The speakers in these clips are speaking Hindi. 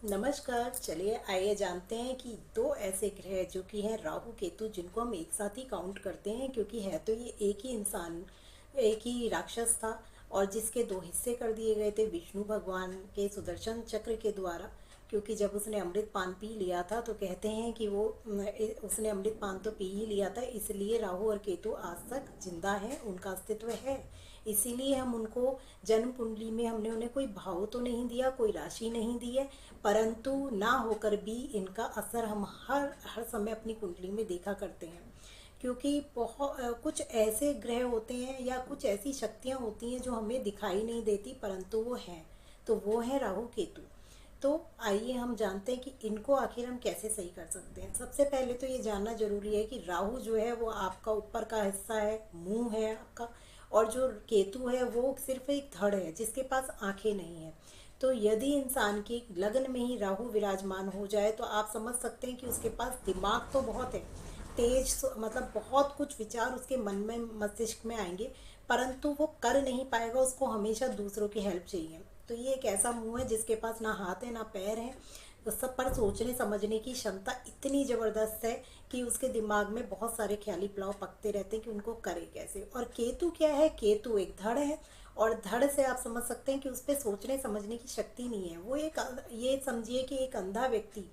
नमस्कार। चलिए आइए जानते हैं कि दो ऐसे ग्रह जो कि हैं राहु केतु, जिनको हम एक साथ ही काउंट करते हैं क्योंकि है तो ये एक ही इंसान, एक ही राक्षस था और जिसके दो हिस्से कर दिए गए थे विष्णु भगवान के सुदर्शन चक्र के द्वारा। क्योंकि जब उसने अमृत पान पी लिया था तो कहते हैं कि वो उसने अमृत पान तो पी ही लिया था, इसलिए राहु और केतु आज तक जिंदा हैं, उनका अस्तित्व है। इसीलिए हम उनको जन्म कुंडली में हमने उन्हें कोई भाव तो नहीं दिया, कोई राशि नहीं दी है, परंतु ना होकर भी इनका असर हम हर हर समय अपनी कुंडली में देखा करते हैं। क्योंकि बहुत कुछ ऐसे ग्रह होते हैं या कुछ ऐसी शक्तियाँ होती हैं जो हमें दिखाई नहीं देती परंतु वो हैं। तो वो है राहु केतु। तो आइए हम जानते हैं कि इनको आखिर हम कैसे सही कर सकते हैं। सबसे पहले तो ये जानना जरूरी है कि राहु जो है वो आपका ऊपर का हिस्सा है, मुंह है आपका, और जो केतु है वो सिर्फ एक धड़ है जिसके पास आंखें नहीं है। तो यदि इंसान के लगन में ही राहु विराजमान हो जाए तो आप समझ सकते हैं कि उसके पास दिमाग तो बहुत है, तेज, मतलब बहुत कुछ विचार उसके मन में मस्तिष्क में आएंगे, परंतु वो कर नहीं पाएगा, उसको हमेशा दूसरों की हेल्प चाहिए। तो ये एक ऐसा मुंह है जिसके पास ना हाथ है ना पैर है, तो सब पर सोचने समझने की क्षमता इतनी ज़बरदस्त है कि उसके दिमाग में बहुत सारे ख्याली पुलाव पकते रहते हैं कि उनको करे कैसे। और केतु क्या है? केतु एक धड़ है, और धड़ से आप समझ सकते हैं कि उस पर सोचने समझने की शक्ति नहीं है। वो एक, ये समझिए कि एक अंधा व्यक्ति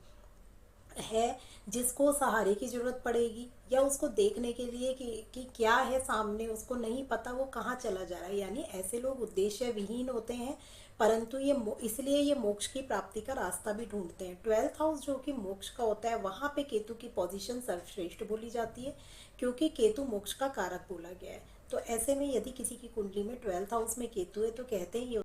है जिसको सहारे की जरूरत पड़ेगी या उसको देखने के लिए कि क्या है सामने, उसको नहीं पता वो कहाँ चला जा रहा है। यानी ऐसे लोग उद्देश्य विहीन होते हैं, परंतु इसलिए ये मोक्ष की प्राप्ति का रास्ता भी ढूंढते हैं। 12th हाउस जो कि मोक्ष का होता है, वहाँ पे केतु की पोजीशन सर्वश्रेष्ठ बोली जाती है क्योंकि केतु मोक्ष का कारक बोला गया है। तो ऐसे में यदि किसी की कुंडली में 12th हाउस में केतु है तो कहते हैं ये